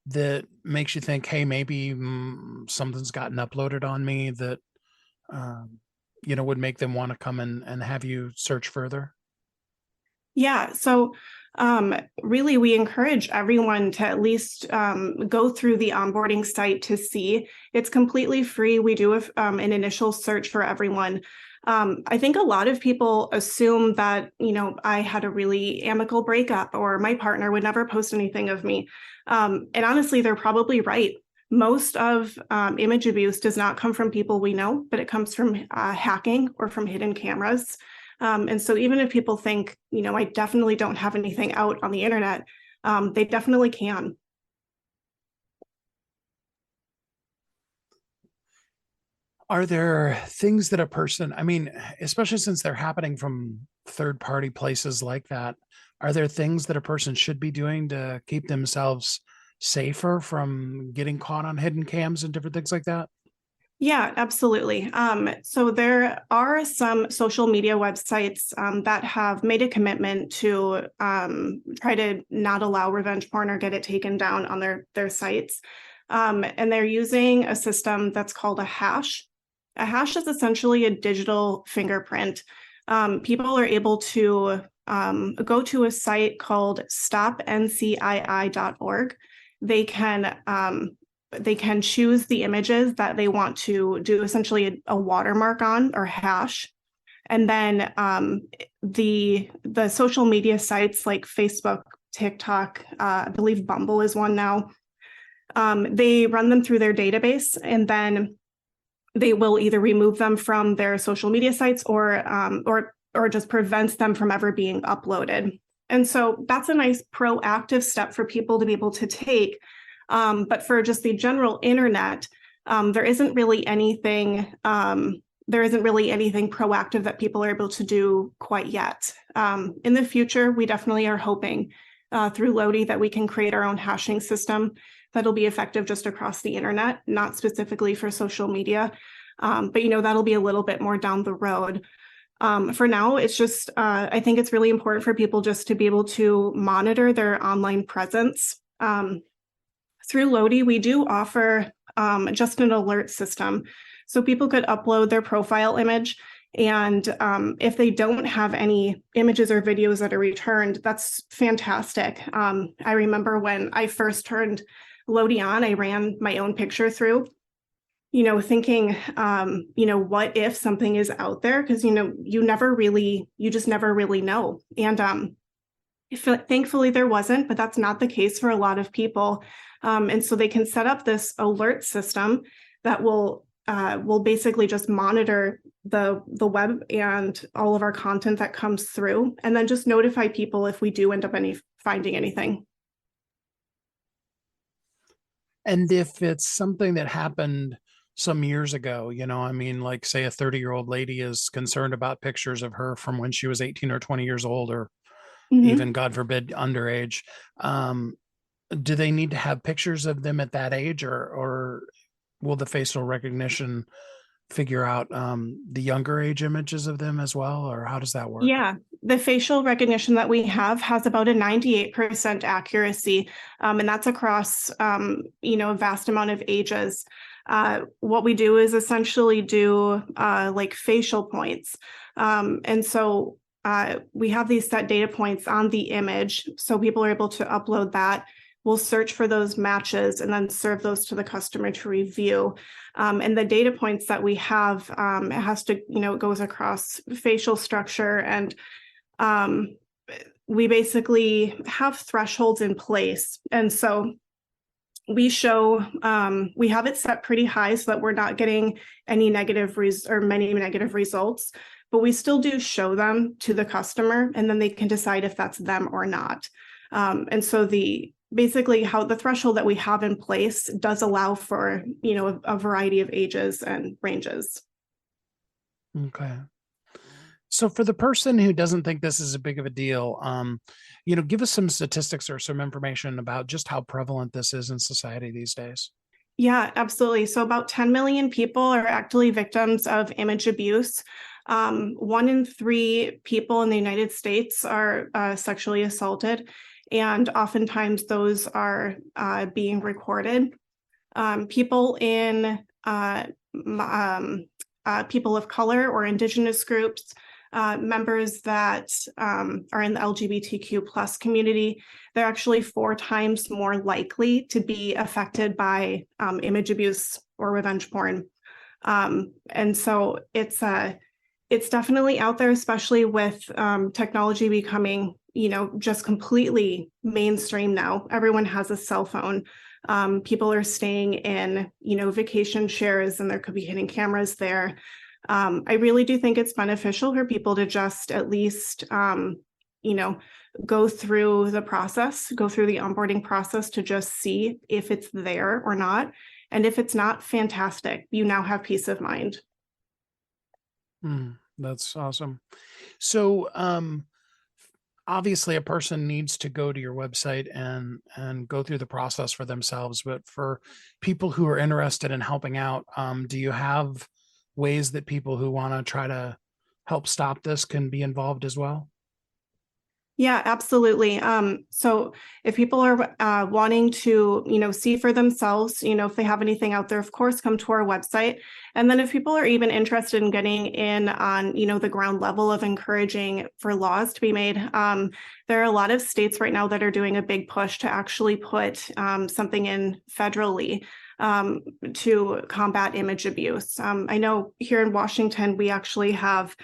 that makes you think, hey, maybe something's gotten uploaded on me that, would make them want to come and have you search further? Yeah, so really, we encourage everyone to at least go through the onboarding site to see. It's completely free. We do an initial search for everyone. I think a lot of people assume that, I had a really amicable breakup or my partner would never post anything of me. And honestly, they're probably right. Most of image abuse does not come from people we know, but it comes from hacking or from hidden cameras. And so even if people think, I definitely don't have anything out on the internet, they definitely can. Are there things that a person, especially since they're happening from third-party places like that, are there things that a person should be doing to keep themselves safer from getting caught on hidden cams and different things like that? Yeah, absolutely. So there are some social media websites that have made a commitment to try to not allow revenge porn or get it taken down on their sites. And they're using a system that's called a hash. A hash is essentially a digital fingerprint. People are able to go to a site called stopncii.org. They can choose the images that they want to do essentially a watermark on or hash. And then the social media sites like Facebook, TikTok, I believe Bumble is one now. They run them through their database, and then they will either remove them from their social media sites or just prevents them from ever being uploaded. And so that's a nice proactive step for people to be able to take. But for just the general internet, there isn't really anything proactive that people are able to do quite yet. In the future, we definitely are hoping through Lodi that we can create our own hashing system that'll be effective just across the internet, not specifically for social media. But that'll be a little bit more down the road. For now, it's just I think it's really important for people just to be able to monitor their online presence. Through Lodi, we do offer just an alert system. So people could upload their profile image, and if they don't have any images or videos that are returned, that's fantastic. I remember when I first turned Lodi on, I ran my own picture through, thinking, what if something is out there? Because, you just never really know. And thankfully there wasn't, but that's not the case for a lot of people. And so they can set up this alert system that will basically just monitor the web and all of our content that comes through, and then just notify people if we do end up finding anything. And if it's something that happened some years ago, like say a 30-year-old lady is concerned about pictures of her from when she was 18 or 20 years old, or even, God forbid, underage, do they need to have pictures of them at that age, or will the facial recognition figure out the younger age images of them as well, or how does that work? Yeah, the facial recognition that we have has about a 98% accuracy, and that's across a vast amount of ages. What we do is essentially do like facial points, and so we have these set data points on the image, so people are able to upload that. We'll search for those matches and then serve those to the customer to review. And the data points that we have, it has to, it goes across facial structure, and we basically have thresholds in place. And so we show, we have it set pretty high so that we're not getting any negative many negative results, but we still do show them to the customer, and then they can decide if that's them or not. And so basically how the threshold that we have in place does allow for, a variety of ages and ranges. Okay. So for the person who doesn't think this is a big of a deal, give us some statistics or some information about just how prevalent this is in society these days. Yeah, absolutely. So about 10 million people are actually victims of image abuse. 1 in 3 people in the United States are sexually assaulted, and oftentimes those are being recorded. People in people of color or indigenous groups, members that are in the LGBTQ plus community, they're actually 4 times more likely to be affected by image abuse or revenge porn. And so it's definitely out there, especially with technology becoming, just completely mainstream now. Everyone has a cell phone. People are staying in, vacation shares, and there could be hidden cameras there. I really do think it's beneficial for people to just at least, go through the onboarding process to just see if it's there or not. And if it's not, fantastic. You now have peace of mind. That's awesome. So, Obviously a person needs to go to your website and go through the process for themselves, but for people who are interested in helping out, do you have ways that people who want to try to help stop this can be involved as well? Yeah, absolutely. So if people are wanting to, see for themselves, if they have anything out there, of course, come to our website. And then if people are even interested in getting in on, the ground level of encouraging for laws to be made, there are a lot of states right now that are doing a big push to actually put something in federally to combat image abuse. I know here in Washington, we actually have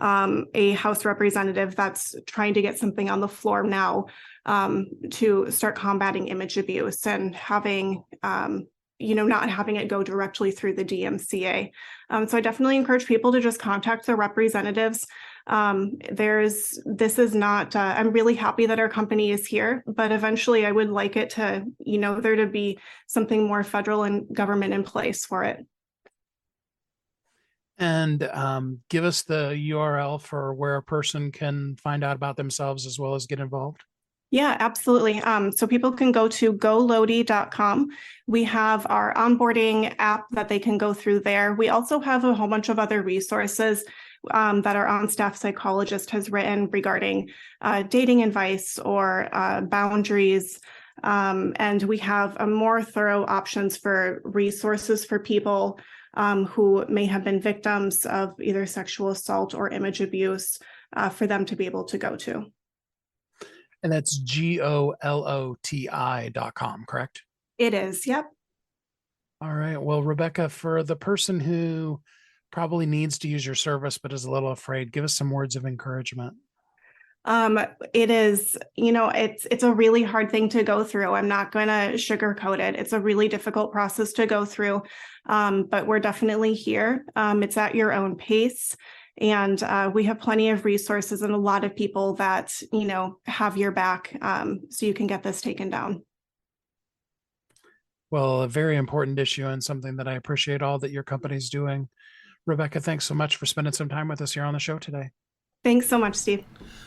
a House representative that's trying to get something on the floor now to start combating image abuse and having, not having it go directly through the DMCA. So I definitely encourage people to just contact their representatives. This is not, I'm really happy that our company is here, but eventually I would like it to, there to be something more federal and government in place for it. And give us the URL for where a person can find out about themselves as well as get involved. Yeah, absolutely. So people can go to golodi.com. We have our onboarding app that they can go through there. We also have a whole bunch of other resources that our on-staff psychologist has written regarding dating advice or boundaries. And we have a more thorough options for resources for people who may have been victims of either sexual assault or image abuse for them to be able to go to. And that's goloti.com, correct? It is, yep. All right. Well, Rebekah, for the person who probably needs to use your service but is a little afraid, give us some words of encouragement. It is, it's a really hard thing to go through. I'm not going to sugarcoat it. It's a really difficult process to go through, but we're definitely here. It's at your own pace. And we have plenty of resources and a lot of people that, have your back so you can get this taken down. Well, a very important issue and something that I appreciate all that your company's doing. Rebekah, thanks so much for spending some time with us here on the show today. Thanks so much, Steve.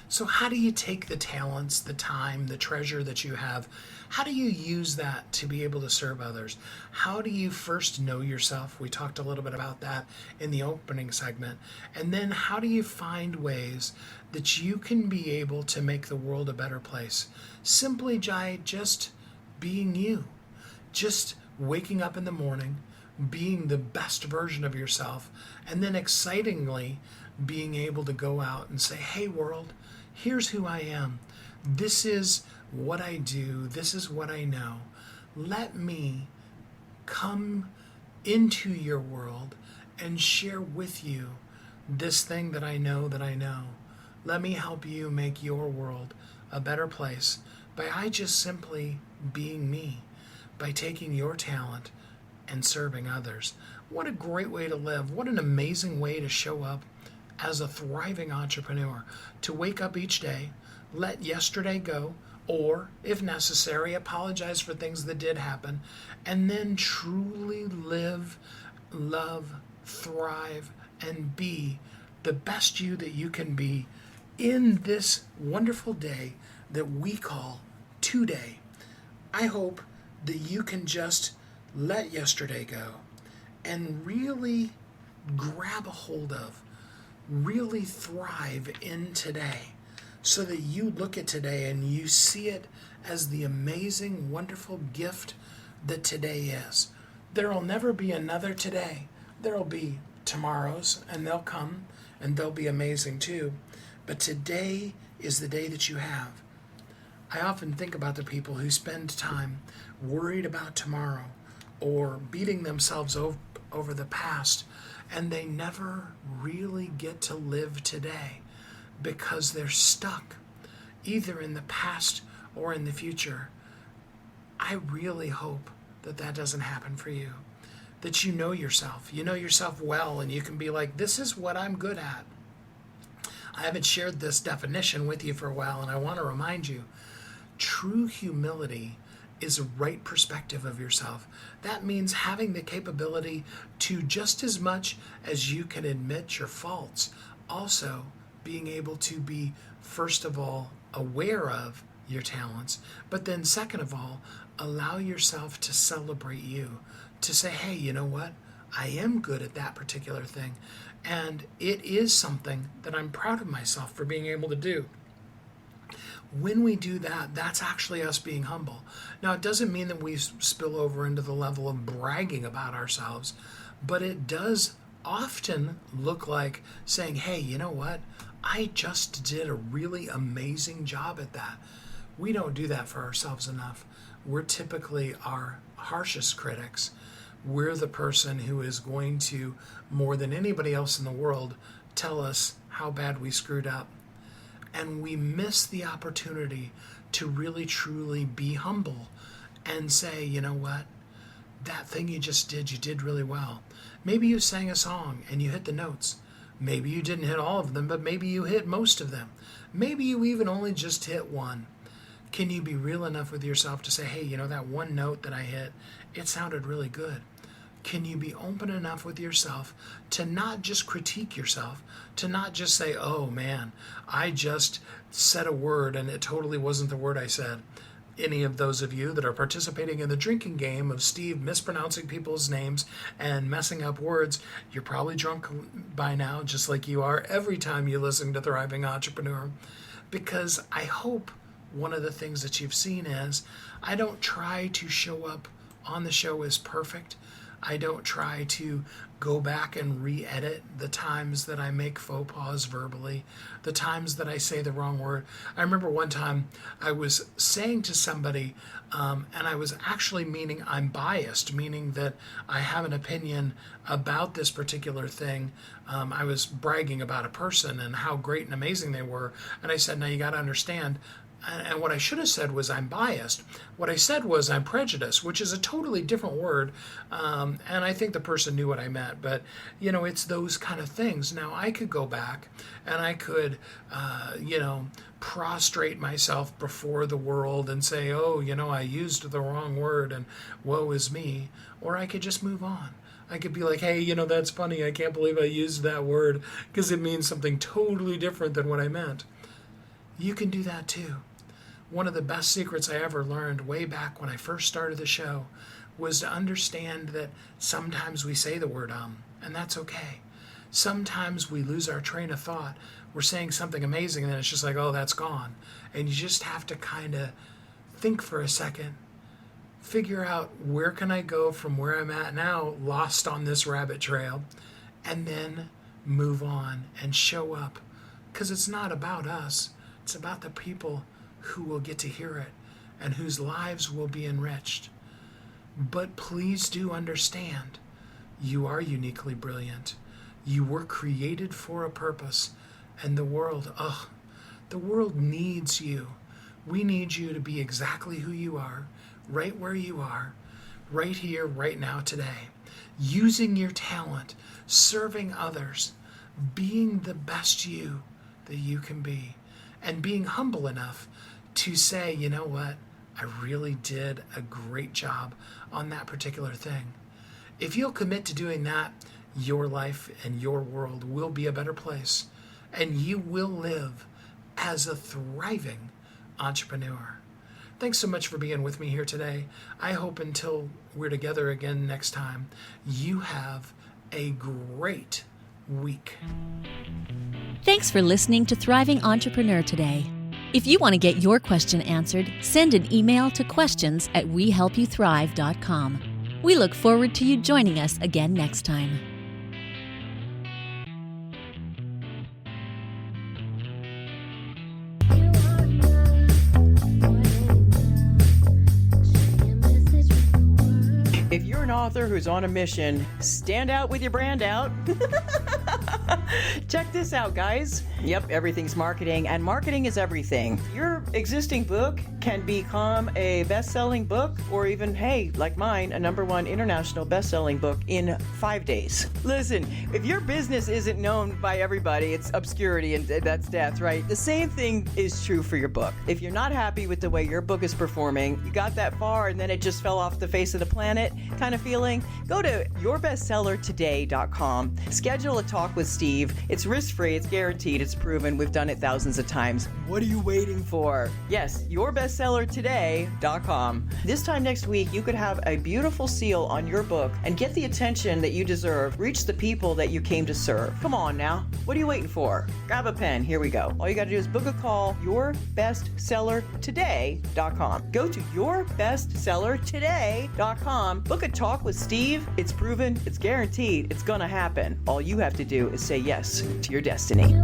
So how do you take the talents, the time, the treasure that you have? How do you use that to be able to serve others? How do you first know yourself? We talked a little bit about that in the opening segment. And then how do you find ways that you can be able to make the world a better place? Simply by just being you. Just waking up in the morning, being the best version of yourself, and then excitingly being able to go out and say, hey world, here's who I am. This is what I do. This is what I know. Let me come into your world and share with you this thing that I know that I know. Let me help you make your world a better place by I just simply being me, by taking your talent and serving others. What a great way to live. What an amazing way to show up as a thriving entrepreneur, to wake up each day, let yesterday go, or if necessary, apologize for things that did happen, and then truly live, love, thrive, and be the best you that you can be in this wonderful day that we call today. I hope that you can just let yesterday go and really grab a hold of, really thrive in today, so that you look at today and you see it as the amazing, wonderful gift that today is. There'll never be another today. There'll be tomorrows, and they'll come, and they'll be amazing too. But today is the day that you have. I often think about the people who spend time worried about tomorrow or beating themselves over the past, and they never really get to live today because they're stuck either in the past or in the future. I really hope that that doesn't happen for you, that you know yourself well, and you can be like, this is what I'm good at. I haven't shared this definition with you for a while, and I want to remind you, true humility is a right perspective of yourself. That means having the capability to, just as much as you can admit your faults, also being able to be, first of all, aware of your talents, but then second of all, allow yourself to celebrate you, to say, hey, you know what? I am good at that particular thing. And it is something that I'm proud of myself for being able to do. When we do that, that's actually us being humble. Now, it doesn't mean that we spill over into the level of bragging about ourselves, but it does often look like saying, hey, you know what? I just did a really amazing job at that. We don't do that for ourselves enough. We're typically our harshest critics. We're the person who is going to, more than anybody else in the world, tell us how bad we screwed up. And we miss the opportunity to really truly be humble and say, you know what? That thing you just did, you did really well. Maybe you sang a song and you hit the notes. Maybe you didn't hit all of them, but maybe you hit most of them. Maybe you even only just hit one. Can you be real enough with yourself to say, hey, you know, that one note that I hit, it sounded really good? Can you be open enough with yourself to not just critique yourself, to not just say, oh man, I just said a word and it totally wasn't the word I said. Any of those of you that are participating in the drinking game of Steve mispronouncing people's names and messing up words, you're probably drunk by now, just like you are every time you listen to Thriving Entrepreneur. Because I hope one of the things that you've seen is I don't try to show up on the show as perfect. I don't try to go back and re-edit the times that I make faux pas verbally, the times that I say the wrong word. I remember one time I was saying to somebody, and I was actually meaning I'm biased, meaning that I have an opinion about this particular thing. I was bragging about a person and how great and amazing they were. And I said, now you got to understand, and what I should have said was I'm biased. What I said was I'm prejudiced, which is a totally different word. And I think the person knew what I meant. But, you know, it's those kind of things. Now, I could go back and I could, prostrate myself before the world and say, oh, you know, I used the wrong word and woe is me. Or I could just move on. I could be like, hey, you know, that's funny. I can't believe I used that word because it means something totally different than what I meant. You can do that too. One of the best secrets I ever learned way back when I first started the show was to understand that sometimes we say the word and that's okay. Sometimes we lose our train of thought. We're saying something amazing and then it's just like, oh, that's gone. And you just have to kind of think for a second, figure out where can I go from where I'm at now, lost on this rabbit trail, and then move on and show up. Because it's not about us. It's about the people who will get to hear it and whose lives will be enriched. But please do understand, you are uniquely brilliant. You were created for a purpose. And the world needs you. We need you to be exactly who you are, right where you are, right here, right now, today. Using your talent, serving others, being the best you that you can be. And being humble enough to say, you know what, I really did a great job on that particular thing. If you'll commit to doing that, your life and your world will be a better place. And you will live as a thriving entrepreneur. Thanks so much for being with me here today. I hope until we're together again next time, you have a great week. Thanks for listening to Thriving Entrepreneur today. If you want to get your question answered, send an email to questions@wehelpyouthrive.com. We look forward to you joining us again next time. If you're an author who's on a mission, stand out with your brand out. Check this out, guys. Yep, everything's marketing, and marketing is everything. Your existing book can become a best-selling book, or even, hey, like mine, a #1 international best-selling book in 5 days. Listen, if your business isn't known by everybody, it's obscurity, and that's death, right? The same thing is true for your book. If you're not happy with the way your book is performing, you got that far and then it just fell off the face of the planet kind of feeling, go to yourbestsellertoday.com. Schedule a talk with Steve. It's risk-free, it's guaranteed, it's It's proven. We've done it thousands of times. What are you waiting for? Yes, yourbestsellertoday.com. This time next week, you could have a beautiful seal on your book and get the attention that you deserve. Reach the people that you came to serve. Come on now. What are you waiting for? Grab a pen. Here we go. All you got to do is book a call. Yourbestsellertoday.com. Go to yourbestsellertoday.com. Book a talk with Steve. It's proven. It's guaranteed. It's going to happen. All you have to do is say yes to your destiny.